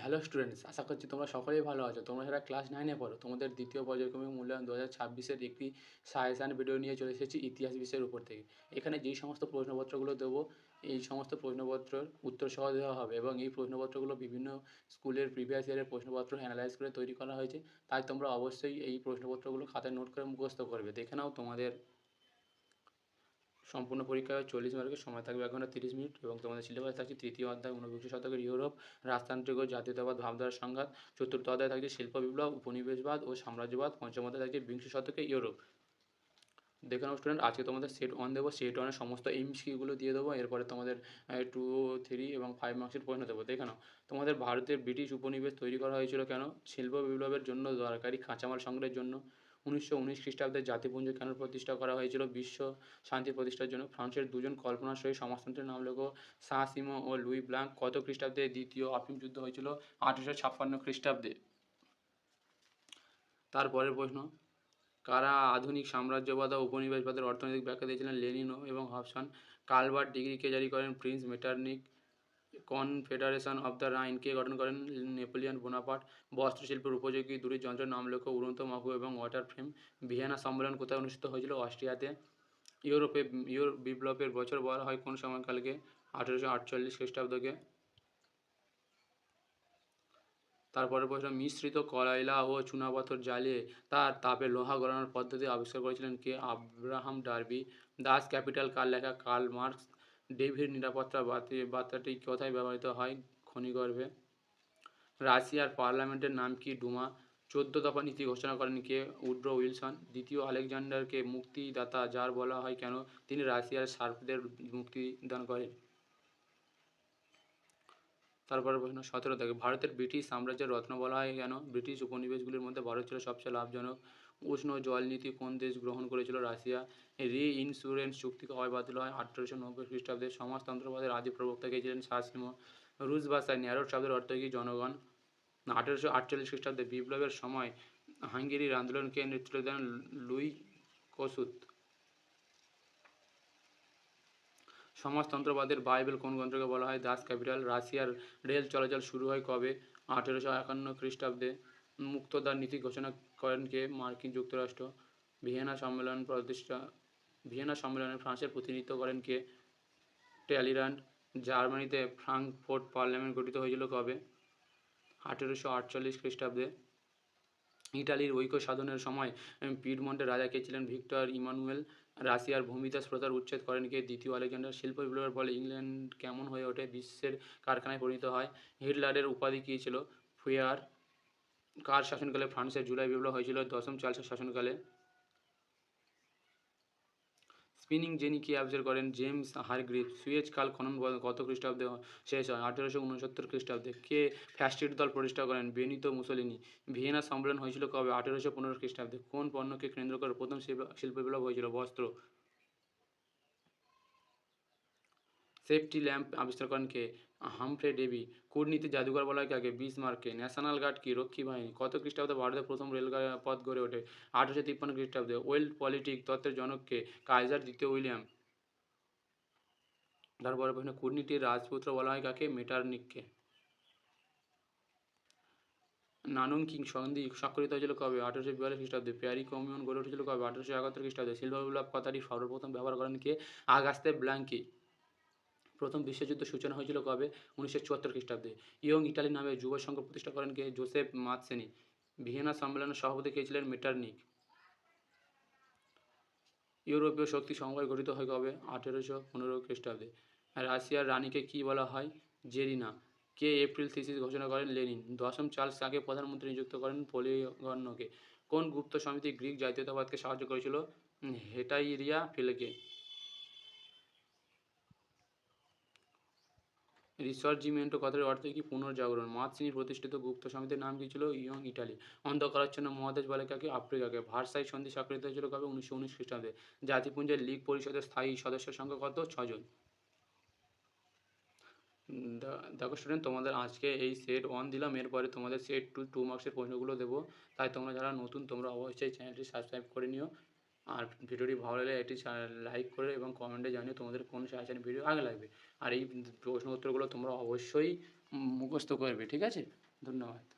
Hello students, আশা করছি তোমরা সকলেই ভালো আছো। তোমরা যারা ক্লাস 9 এ পড়ো, তোমাদের দ্বিতীয় পর্যায়ক্রমিক মূল্যায়ন 2026 এর একটি সাজেশান ভিডিও নিয়ে চলে এসেছি ইতিহাস বিষয়ের উপর থেকে। এখানে যেই সমস্ত প্রশ্নপত্রগুলো দেবো, এই সমস্ত প্রশ্নপত্রের উত্তর সহ দেওয়া হবে এবং এই প্রশ্নপত্রগুলো বিভিন্ন স্কুলের প্রিভিয়াস ইয়ারের প্রশ্নপত্র অ্যানালাইজ করে তৈরি করা হয়েছে। তাই তোমরা অবশ্যই এই প্রশ্নপত্রগুলো খাতায় নোট করে মুখস্থ করবে। দেখে নাও, তোমাদের সম্পূর্ণ পরীক্ষায় 40 মার্কের সময় থাকবে 1 ঘন্টা 30 মিনিট এবং তোমাদের সিলেবাস থাকছে তৃতীয় অধ্যায় ঊনবিংশ শতকের ইউরোপ, রাজতান্ত্রিক ও জাতীয়তাবাদ ভাবধারার সংঘাত। চতুর্থ অধ্যায় থাকছে শিল্প বিপ্লব, উপনিবেশবাদ ও সাম্রাজ্যবাদ। পঞ্চম অধ্যায় থাকছে বিংশ শতকে ইউরোপ। দেখে নাও স্টুডেন্ট, আজকে তোমাদের সেট 1 দেবো, সেট 1 এর সমস্ত এমসিকিউগুলো দিয়ে দেবো। এরপরে তোমাদের 2, 3 এবং 5 মার্কসের প্রশ্ন দেবো। দেখে নাও, তোমাদের ভারতের ব্রিটিশ উপনিবেশ তৈরি করা হয়েছিল কেন? শিল্প বিপ্লবের জন্য দরকারি কাঁচামাল সংগ্রহের জন্য। 1919 খ্রিস্টাব্দে জাতিপুঞ্জ কেন প্রতিষ্ঠা করা হয়েছিল? বিশ্ব শান্তি প্রতিষ্ঠার জন্য। ফ্রান্সের দুজন কল্পনাশয়ী সমাজতন্ত্রের নাম লেখো, সাঁ সিমো ও লুই ব্লাঙ্ক। কত খ্রিস্টাব্দে দ্বিতীয় অফিম যুদ্ধ হয়েছিল? 1856 খ্রিস্টাব্দে। তারপরের প্রশ্ন, কারা আধুনিক সাম্রাজ্যবাদ ও উপনিবেশবাদের অর্থনৈতিক ব্যাখ্যা দিয়েছিলেন? লেনিন এবং হবসন। কালভার্ট ডিগ্রি কে জারি করেন? Prince Metternich. Confederation of the Rhine কে গঠন করেন? Napoleon Bonaparte. বস্ত্রশিল্পের উপযোগী দুটি যন্ত্রের নাম লেখো, উড়ন্ত মাকু এবং ওয়াটার ফ্রেম। ভিয়েনা সম্মেলন কোথায় অনুষ্ঠিত হয়েছিল? অস্ট্রিয়াতে। ইউরোপে বিপ্লবের বছর বলা হয় কোন সময়কালকে? 1848 খ্রিস্টাব্দকে। তারপরের প্রশ্ন, মিশ্রিত কয়লা ও চুনাপাথর জ্বালিয়ে তার তাপে লোহা গলানোর পদ্ধতি আবিষ্কার করেছিলেন কে? Abraham Darby. দাস ক্যাপিটাল কার লেখা? Karl marks. ডেভিড নিরাপত্তা বার্তাটি কোথায় ব্যবহৃত হয়? খনিগর্ভে। রাশিয়ার পার্লামেন্টের নাম কি? ডুমা। 14 দফা নীতি ঘোষণা করেন কে? Woodrow Wilson. দ্বিতীয় আলেকজান্ডারকে মুক্তিদাতা জার বলা হয় কেন? তিনি রাশিয়ার সার্পদের মুক্তিদান করেন। তারপরে প্রশ্ন 17 থেকে, ভারতের ব্রিটিশ সাম্রাজ্যের রত্ন বলা হয় কেন? ব্রিটিশ উপনিবেশগুলির মধ্যে ভারত ছিল সবচেয়ে লাভজনক। উষ্ণ জল নীতি কোন দেশ গ্রহণ করেছিল? রাশিয়া। রি ইন্স্যুরেন্স চুক্তি কবে বাতিল হয়? 1890 খ্রিস্টাব্দে। সমাজতন্ত্রবাদের আদি প্রবক্তা কে ছিলেন? সাঁ সিমো। রুশ ভাষায় ন্যারোড শব্দের অর্থ কি? জনগণ। 1848 খ্রিস্টাব্দে বিপ্লবের সময় হাঙ্গেরির আন্দোলনকে নেতৃত্ব দেন লুই কসুত। সমাজতন্ত্রবাদের বাইবেল কোন গ্রন্থকে বলা হয়? দাস ক্যাপিটাল। রাশিয়ার রেল চলাচল শুরু হয় কবে? 1851 খ্রিস্টাব্দে। মুক্তদার নীতি ঘোষণা করেন কে? মার্কিন যুক্তরাষ্ট্র। ভিয়েনা সম্মেলন প্রতিষ্ঠা ভিয়েনা সম্মেলনে ফ্রান্সের প্রতিনিধিত্ব করেন কে? ট্যালিরান্ড। জার্মানিতে ফ্রাঙ্কফুর্ট পার্লামেন্ট গঠিত হয়েছিল কবে? 1848 খ্রিস্টাব্দে। ইটালির ঐক্য সাধনের সময় পিডমন্টের রাজা কে ছিলেন? Victor Emmanuel. রাশিয়ার ভূমিদাস প্রথার উচ্ছেদ করেন কে? দ্বিতীয় আলেকজান্ডার। শিল্প বিপ্লবের ফলে ইংল্যান্ড কেমন হয়ে ওঠে? বিশ্বের কারখানায় পরিণত হয়। হিটলারের উপাধি কী ছিল? ফুয়ার। কার শাসনকালে ফ্রান্সের জুলাই বিপ্লব হয়েছিল? দশম চার্লসের শাসনকালে। স্পিনিং জেনি কে আবিষ্কার করেন? জেমস হারগ্রিভ। সুয়েজ খাল খনন কত খ্রিস্টাব্দে শেষ হয়? 1869 খ্রিস্টাব্দে। কে ফ্যাসিস্ট দল প্রতিষ্ঠা করেন? Benito Mussolini. ভিয়েনা সম্মেলন হয়েছিল কবে? 1815 খ্রিস্টাব্দে। কোন পণ্যকে কেন্দ্র করে প্রথম শিল্প বিপ্লব হয়েছিল? বস্ত্র। সেফটি ল্যাম্প আবিষ্কার করেন কে? Humphry Davy. কূটনীতির জাদুঘর বলা হয় কাকে? বিসমার্ককে। ন্যাশনাল গার্ড কি? রক্ষী বাহিনী। কত খ্রিস্টাব্দে ভারতের প্রথম রেলপথ গড়ে ওঠে? 1853 খ্রিস্টাব্দে। ওয়েল্ড পলিটিক তত্ত্বের জনককে? কাইজার দ্বিতীয় উইলিয়াম। তারপরে প্রশ্ন, কূটনীতির রাজপুত্র বলা হয় কাকে? মেটারনিককে। নানুং সন্ধি স্বাক্ষরিত হয়েছিল কবে? 1842 খ্রিস্টাব্দে। প্যারি কমিউন গড়ে উঠেছিল কবে? 1871 খ্রিস্টাব্দে। শিল্প বিপ্লব কথাটি সর্বপ্রথম ব্যবহার করেন কে? আগাস্তে ব্ল্যাঙ্কি। প্রথম বিশ্বযুদ্ধ সূচনা হয়েছিল কবে? 1974 খ্রিস্টাব্দে। ইয়ং ইটালি নামে যুব সংঘ প্রতিষ্ঠা করেন কে? জোসেফ মাতসেনি। ভিয়েনা সম্মেলনের সভাপতি কে ছিলেন? মেটারনিক। ইউরোপীয় শক্তি সমবায় গঠিত হয় কবে? 1815 খ্রিস্টাব্দে। রাশিয়ার রানীকে কি বলা হয়? জেরিনা। কে এপ্রিল থিসিস ঘোষণা করেন? লেনিন। দশম চার্লস কাকে প্রধানমন্ত্রী নিযুক্ত করেন? পলিগন্যকে। কোন গুপ্ত সমিতি গ্রিক জাতীয়তাবাদকে সাহায্য করেছিল? হেটাইরিয়া ফিলেকে। রিসর্জিমেন্টো কথাটির অর্থ কি? পুনর্জাগরণ। মাতসিনির প্রতিষ্ঠিত গুপ্ত সমিতির নাম কি ছিল? Young Italy. অন্ধকারাচ্ছন্ন মহাদেশ বলে কাকে? আফ্রিকাকে। ভার্সাই সন্ধি স্বাক্ষরিত হয়েছিল কবে? 1919 খ্রিস্টাব্দে। জাতিপুঞ্জের লীগ পরিষদের স্থায়ী সদস্যের সংখ্যা কত? 6 জন। দেখো স্টুডেন্ট, তোমাদের আজকে এই সেট 1 দিলাম, এরপরে তোমাদের সেট 2 মার্কসের প্রশ্নগুলো দেবো। তাই তোমরা যারা নতুন, তোমরা অবশ্যই চ্যানেলটি সাবস্ক্রাইব করে নিও। আর ভিডিওটি ভালো লাগলে এটি লাইক করে এবং কমেন্টে জানিও তোমাদের কোন সাজেশন ভিডিও আগে লাগবে। আর এই প্রশ্ন উত্তরগুলো তোমরা অবশ্যই মুখস্থ করবে, ঠিক আছে? ধন্যবাদ।